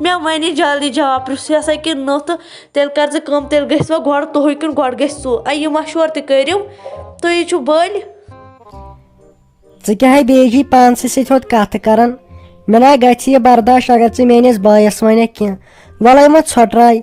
مےٚ وَنے جلدی جواب پرٛژھ ہسا کِنہٕ نہٕ تہٕ تیٚلہِ کر ژٕ کٲم تیٚلہِ گژھِ وۄنۍ گۄڈٕ تُہۍ کِنہٕ گۄڈٕ گژھِ سُہ یہِ مشوَرٕ تہِ کٔرِو تُہۍ چھِو بٔلۍ ژٕ کیٛاہ بیجی پانسٕے سۭتۍ ہوت کتھ کران مےٚ نا گژھِ یہِ برداشت اگر ژٕ میٲنِس بٲیس ونکھ کینٛہہ وَلے مہ ژھۄٹراے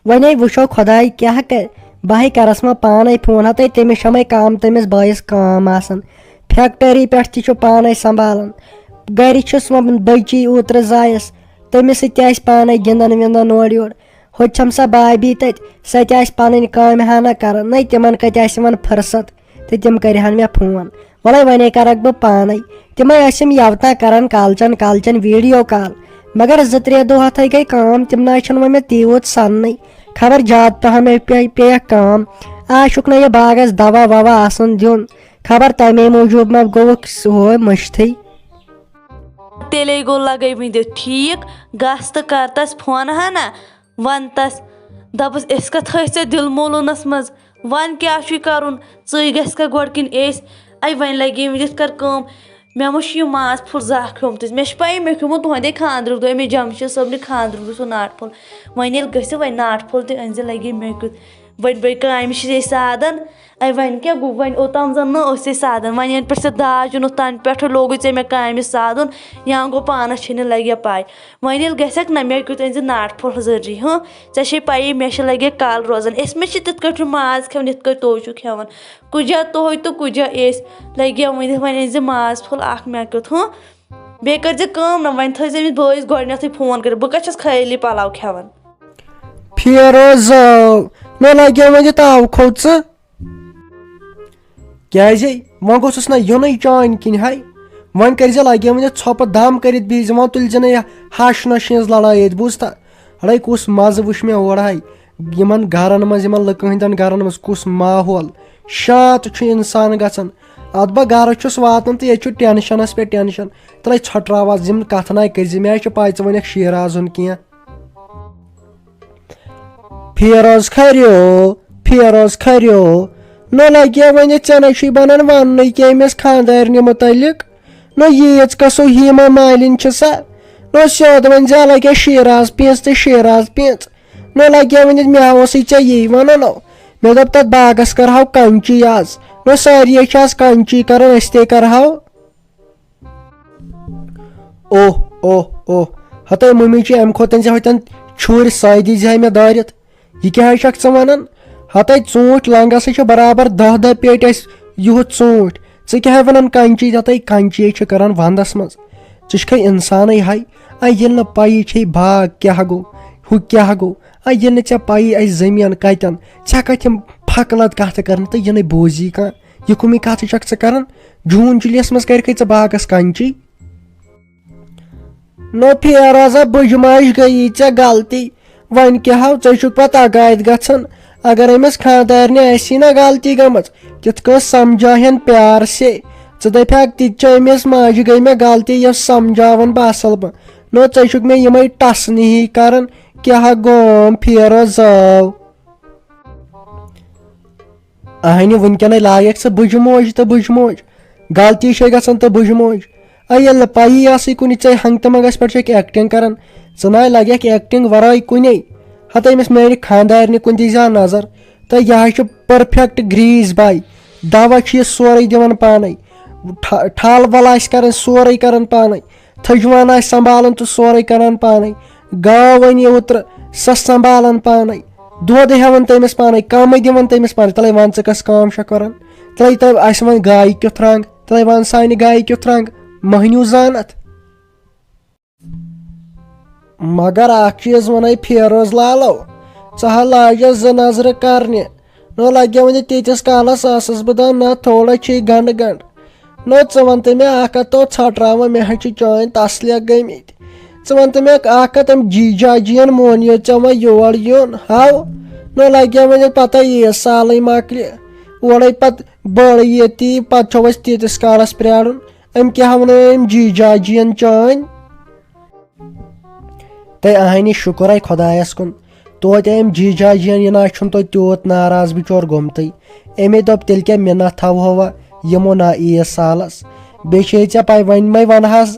وۄنۍ وٕچھو خۄداے کیٛاہ کرِ بہے کرس مہ پانے فون ہتے تٔمِس چھمے کام تٔمِس بٲیِس کٲم آسان فیکٹری پٮ۪ٹھ تہِ چھُ پانے سنبھالان گرِ چھُس بٔچی اوترٕ زایس تٔمِس سۭتۍ تہِ آسہِ پانے گِنٛدان وِنٛدان اورٕ یورٕ ہوٚتہِ چھم سۄ بابی تتہِ سۄ تہِ آسہِ پنٕنۍ کامہِ ہنا کران نٔے تِمن کتہِ آسہِ یِوان فرست تہٕ تِم کرِہن مےٚ فون وَلے وَنے کرکھ بہٕ پانے تِمے ٲسِم یوتان کران کالچن ویٖڈیو کال مگر 2-3 دۄہ ہتھے گٔے کٲم تِم نہ چھُنہٕ وۄنۍ مےٚ تیوٗت سننٕے خبر زیادٕ پہم پیٚیکھ کٲم آز چھُکھ نہٕ یہِ باغس دوا ووا آسان دیُن خبر تمے موٗجوٗب ما گوٚوُکھ ہُہ مٔشتھٕے تیٚلے گوٚو لگٲومٕتۍ دِتھ ٹھیٖک گژھ تہٕ کر تس فون ہنا ون تس دپس أسۍ کتھ تھٲے ژےٚ دِل مولوٗنس منٛز ون کیٛاہ چھُے کرُن ژٕے گژھکھا گۄڈٕ کِنہٕ أسۍ وۄنۍ لگیمٕتۍ دِتھ کر کٲم مےٚ ما چھُ یہِ ماز پھوٚل زانٛہہ کھیوٚمتُے مےٚ چھِ پَیی مےٚ کھیوٚمُت تُہنٛدے خانٛدرُک دۄہ مےٚ جمشید صٲبنہِ خانٛدرُک دۄہ سُہ ناٹہٕ پھوٚل وۄنۍ ییٚلہِ گٔژھِو وۄنۍ ناٹہٕ پھوٚل تہِ أنزِ لگے مےٚ کیُتھ وۄنۍ بیٚیہِ کامہِ چھِ سادن وۄنۍ کیٛاہ گوٚو وۄنۍ اوٚتام زن نہٕ ٲسے سادن وۄنۍ یَنہٕ پٮ۪ٹھ ژےٚ داج اوٚنُتھ تنہٕ پٮ۪ٹھٕ لوگُے ژےٚ مےٚ کامہِ سادُن یا گوٚو پانس چھے نہٕ لگہِ پاے وۄنۍ ییٚلہِ گژھکھ نہ مےٚ کیُتھ أنزِ ناٹہٕ پھوٚل ضروٗری ژےٚ چھے پَیی مےٚ چھِ لگے کال روزان أسۍ مےٚ چھِ تِتھ کٲٹھۍ ماز کھٮ۪وان یِتھ کٲٹھۍ تُہۍ چھِو کھٮ۪وان کُجا تُہۍ تہٕ کُجا أسۍ لگے ؤنِتھ وۄنۍ أنزِ ماز پھوٚل اکھ مےٚ کیُتھ بیٚیہِ کٔرزِ کٲم نہ وۄنۍ تھٲیزِ أمِس بٲیِس گۄڈٕنیتھٕے فون کٔرِتھ بہٕ کتھ چھس خیٲلی پلاو کھٮ۪وان فیروزو مےٚ لگیو وۄنۍ تاو کھوٚت ژٕ کیٛازِ وۄنۍ گوٚژھُس نہ یُنٕے چانہِ کِنۍ ہے وۄنۍ کٔرزِ لگیو وۄنۍ ژھۄپہٕ دم کٔرِتھ بِہزِ وۄنۍ تُلزِ نہٕ یہِ ہش نۄشہِ ہِنٛز لڑٲے ییٚتہِ بوٗزتھا ہڑے کُس مزٕ وٕچھ مےٚ اورٕ ہے یِمن گرن منٛز یِمن لُکہٕ ہٕنٛدٮ۪ن گرن منٛز کُس ماحول شانت چھُ اِنسان گژھان ادٕ بہٕ گرٕ چھُس واتان تہٕ ییٚتہِ چھُ ٹٮ۪نشنس پٮ۪ٹھ ٹٮ۪نشن ترٛٲے ژھۄٹراوس یِم کتھ ناے کٔرزِ مےٚ چھِ پاے ژٕ ونکھ شیٖرازُن کینٛہہ فیروز کھریو نہ لگیا وۄنۍ ژےٚ نَے چھُے بنان وننٕے کینٛہہ أمِس خانٛدارنہِ مُتعلق نہ ییٖژ کَسو ہیٖما مالِنۍ چھِ سا نہ سیوٚد وۄنۍ زِ لگیا شیٖراز پیٖنٛژ تہٕ شیٖراز پیٖنٛژ نہ لگیا وۄنۍ مےٚ اوسُے ژےٚ یی وَنُن مےٚ دوٚپ تتھ باغس کرہاو کنچی آز نہ سٲری چھِ آز کنچی کران أسۍ تے کرہاو اوہ ہتے مٔمی چھِ امہِ کھۄتہٕ أنزِ ہوٚتٮ۪ن چھُرۍ سۄے دیٖزِ مےٚ دٲرِتھ یہِ کیٛاہ حظ چھکھ ژٕ ونان ہتے ژوٗنٛٹھۍ لنٛگسٕے چھِ برابر 10 پیٹہِ اسہِ یُہُتھ ژوٗنٛٹھۍ ژٕ کیٛاہ ونان کنچی ہتے کنچی چھِ کران ونٛدس منٛز ژٕ چھکھے انسانٕے ہے ییٚلہِ نہٕ پیی چھے باغ کیٛاہ گوٚو ہُہ کیٛاہ گوٚو ییٚلہِ نہٕ ژےٚ پیی اسہِ زٔمیٖن کتٮ۪ن ژےٚ کتہِ یِم پھکلت کتھٕ کرنہٕ تہٕ یہِ نَے بوزی کانٛہہ یہِ کُمٕے کتھٕ چھکھ ژٕ کران جوٗن جُلیَس منٛز کرکھے ژٕ باغس کنچی نہ فیروزا بٕجماش گٔیی ژےٚ غلطی وۄنۍ کیٛاہ ژےٚ چھُکھ پتہٕ عقاید گژھان اگر أمِس خانٛدارنہِ آسی نا غلطی گٔمٕژ تِتھ کٲٹھۍ سمجھاہن پیار سے ژٕ دپکھ تہِ چھِ أمِس ماجہِ گٔے مےٚ غلطی یۄس سمجھاوان بہٕ اصل پٲٹھۍ نہ ژےٚ چھُکھ مےٚ یِمے ٹسنہٕ ہی کران کیٛاہ گوم فیروزو اہنہِ وٕنکیٚنٕے لایکھ ژٕ بٕجہِ موج تہٕ بٕجہِ موج غلطی چھے گژھان تہٕ بٕجہِ موج ییٚلہِ نہٕ پیی آسٕے کُنہِ ژےٚ ہنٛگتہٕ منٛگس پٮ۪ٹھ چھکھ ایٚکٹِنٛگ کران ژٕ ناے لگکھ ایٚکٹِنٛگ ورٲے کُنے ہتہٕ أمِس میانہِ خانٛدارنہِ کُن دیٖزِ نظر تہٕ یہِ حظ چھُ پٔرفیکٹ گریٖس باے دوا چھُ یہِ سورُے دِوان پانے ٹھل ول آسہِ کران سورُے کران پانے تھٔجوان آسہِ سنبھالان تہٕ سورُے کران پانے گاو أنۍ اوترٕ سۄ سنبھالان پانے دۄد ہیٚوان تٔمِس پانے کمٕے دِوان تٔمِس پانے تَلے ون ژٕ کۄس کٲم چھکھ کران تَلے آسہِ وۄنۍ گایہِ کیُتھ رنٛگ تَلے ون سانہِ گایہِ کیُتھ رنٛگ مٔہنیوٗ زانتھ مگر اکھ چیٖز ونے فیروز لالو ژٕ حظ لاجس 2 نظرٕ کرنہِ نہ لگیا وۄنۍ تیٖتِس کالس ٲسٕس بہٕ دپان نہ تھوڑا چھے گنٛڈ نہ ژٕ ون تہٕ مےٚ اکھ کتھ تو ژھۄٹراوان مےٚ حظ چھِ چٲنۍ تسلیک گٔمٕتۍ ژٕ ون تہٕ مےٚ اکھ کتھ أمۍ جیجا جِین مونیو ژےٚ وۄنۍ یور یُن نہ لگیا وۄنۍ پتہ عیٖز سالٕے مۄکلہِ اورے پتہٕ بٔڑ ییٚتی پتہٕ چھو أسۍ تیٖتِس کالس پرارُن أمۍ کیٛاہ ونو أمۍ جیجا جِین چٲنۍ تہٕ اہنہِ شُکرے خۄدایس کُن توتہِ أمۍ جیجا جِین یہِ نہ چھُنہٕ توتہِ تیوٗت ناراض بِچور گوٚمتٕے أمے دوٚپ تیٚلہِ کیٛاہ مِنت تھاوہوا یِمو نا عیٖز سالس بیٚیہِ چھے ژےٚ پاے وۄنۍ مے ونہس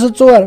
2-4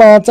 5